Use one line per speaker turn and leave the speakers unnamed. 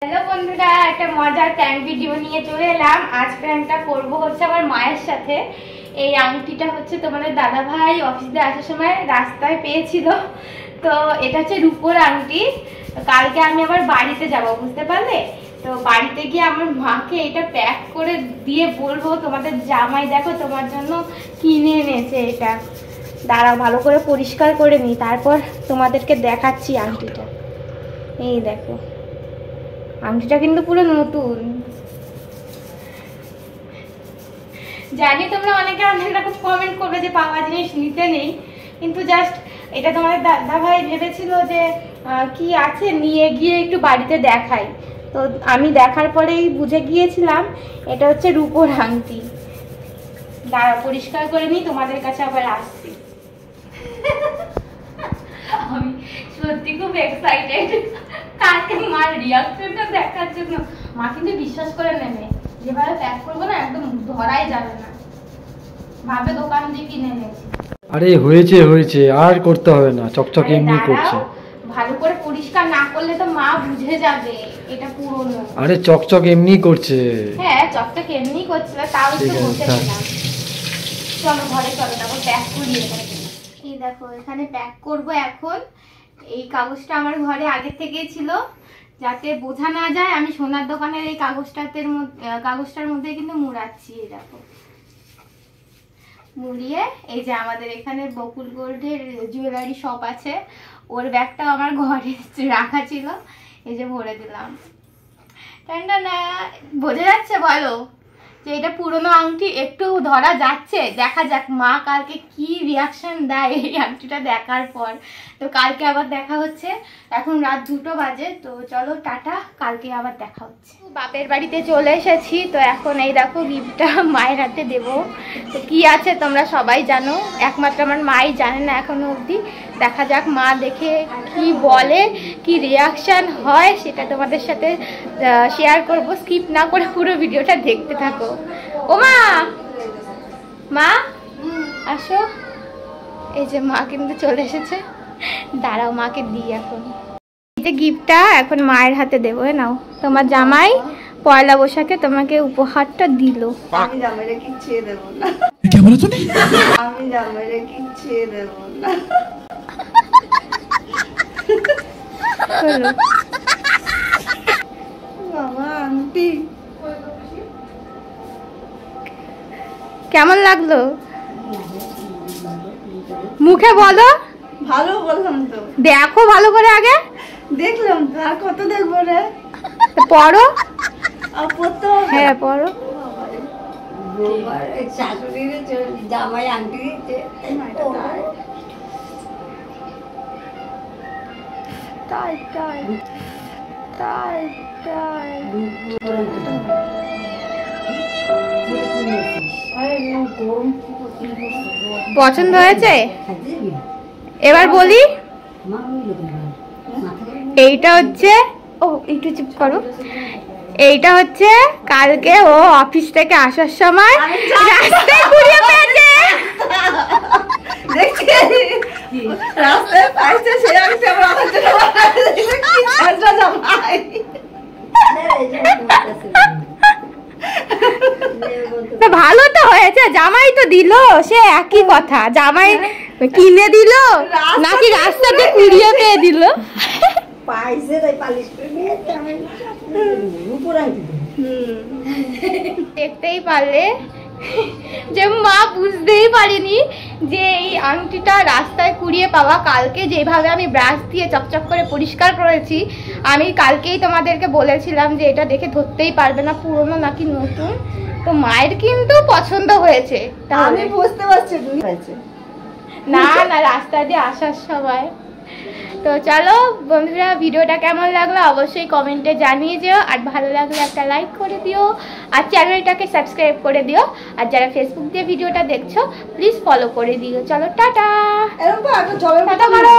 Hello বন্ধুরা, একটা মজার প্র্যাঙ্ক ভিডিও নিয়ে চলে এলাম। আজ প্র্যাঙ্কটা করবো হচ্ছে আমার মায়ের সাথে। এই আংটিটা হচ্ছে তোমাদের দাদা ভাই অফিস দিয়ে আসার সময় রাস্তায় পেয়েছিল। তো এটা হচ্ছে রূপোর আংটি। কালকে আমি আবার বাড়িতে যাব, বুঝতে পারলে? তো বাড়িতে গিয়ে আমার মাকে এটা প্যাক করে দিয়ে বলবো তোমাদের জামাই দেখো তোমার জন্য কিনে এনেছে এটা। দাঁড়াও, ভালো করে পরিষ্কার করে নিই, তারপর তোমাদেরকে দেখাচ্ছি আংটিটা। এই দেখো, আংটিটা কিন্তু পুরো নতুন। জানি তোমরা অনেকে অনেক রকম কমেন্ট করবে যে পাওয়া জিনিস নিতে নেই, কিন্তু জাস্ট এটা তোমাদের দাদা ভাই ভেবেছিল যে কি আছে নিয়ে গিয়ে একটু বাড়িতে দেখাই। তো আমি দেখার পরেই বুঝে গিয়েছিলাম এটা হচ্ছে রূপোর আংটি। দাঁড়া, পরিষ্কার করে নিই, তোমাদের কাছে আবার আসছি। আমি সত্যি খুব এক্সাইটেড কালকে মার রিয়াকশনটা দেখার জন্য। মা কিন্তু বিশ্বাস করে নেবে, যেভাবে প্যাক করবো না একদম ধরাই যাবে না, ভাবে দোকান দিয়ে কিনে এনেছি।
আরে হয়েছে হয়েছে, আর করতে হবে না, চকচক এমনি করছে।
ভালো করে পরিষ্কার না করলে তো মা বুঝে যাবে এটা পুরনো।
আরে চকচক এমনি করছে।
হ্যাঁ, চকচক এমনি করছে, তাও একটু বসে দিলাম। চলো ঘরে চলো, তারপর প্যাক করি। এই দেখো, এখানে প্যাক করব এখন। এই কাগজটা আমার ঘরে আগে থেকেই ছিল, যাতে বোঝা না যায় আমি সোনার দোকানের এই কাগজটার মধ্যে কিন্তু মুড়াচ্ছি। এই দেখো, মুড়িয়ে এই যে আমাদের এখানে বকুল গোল্ডের জুয়েলারি শপ আছে, ওর ব্যাগটাও আমার ঘরে রাখা ছিল, এই যে ভরে দিলাম। না বোঝা যাচ্ছে বলো যে এটা পুরনো আংটি? একটু ধরা যাচ্ছে, দেখা যাক মা কালকে কি রিয়াকশন দেয় এই আংটিটা দেখার পর। তো কালকে আবার দেখা হচ্ছে, এখন রাত 2টো বাজে। তো চলো টাটা, কালকে আবার দেখা হচ্ছে। বাপের বাড়িতে চলে এসেছি, তো এখন এই দেখো গিফটটা মায়ের হাতে দেবো। তো কি আছে তোমরা সবাই জানো, একমাত্র আমার মাই জানে না এখনো অবধি। দেখা যাক মা দেখে কি বলে, কি রিয়াকশান হয়, সেটা তোমাদের সাথে শেয়ার করবো। স্কিপ না করে পুরো ভিডিওটা দেখতে থাকো। ও মা, মা আসো। এই যে মা কিন্তু চলে এসেছে, দাঁড়াও মাকে দিই এখন। এই যে গিফটটা এখন মায়ের হাতে দেবো। নাও, তোমার জামাই পয়লা বৈশাখে তোমাকে উপহারটা দিল।
আমি জামাইরে কিচ্ছু দেব না।
কি বলে তুমি?
আমি জামাইরে কিচ্ছু দেব না। বাবা আন্টি,
কেমন লাগলো মুখে বলো?
ভালো বললাম তো।
দেখো ভালো করে আগে।
দেখলাম তো, আর কত দেখবো রে?
পড়ো।
হ্যাঁ
পড়ো।
শাশুড়ির জামাই আন্টি দিচ্ছে।
তাই তাই তাই তাই। পছন্দ হয়েছে? এবার বলি, এইটা হচ্ছে, ও একটু চুপ করো, এইটা হচ্ছে কালকে ও অফিস থেকে আসার সময় রাস্তায় কুড়িয়ে পেয়েছে।
দেখছি রাস্তায় পাইছে, সে আনছে আমার জন্য জামাই।
ভালো তো হয়েছে, জামাই তো দিল, সে একই কথা। জামাই কিনে দিল নাকি রাস্তাতে কুড়িয়ে পেয়ে দিল?
পাইছে তাই পালিশ করে নিয়েছে। আমি উপর আনতে
দেখতেই পারলে যে মা বুঝতেই পারিনি যে এই আংটিটা রাস্তায় কুড়িয়ে পাওয়া। কালকে যেভাবে আমি ব্রাশ দিয়ে চকচক করে পরিষ্কার করেছি, আমি কালকেই তোমাদেরকে বলেছিলাম যে এটা দেখে ধরতেই পারবে না পুরনো নাকি নতুন। তো মায়ের কিন্তু পছন্দ হয়েছে।
আমি বুঝতে পারছি
না না, রাস্তা দিয়ে আসার সময়। তো চলো বন্ধুরা, ভিডিওটা কেমন লাগলো অবশ্যই কমেন্টে জানিয়ে দিও, আর ভালো লাগলে একটা লাইক করে দিও, আর চ্যানেলটাকে সাবস্ক্রাইব করে দিও। আর যারা ফেসবুক দিয়ে ভিডিওটা দেখছো প্লিজ ফলো করে দিও। চলো টাটা,
এরকম তো আগে জলের
টাটা করো।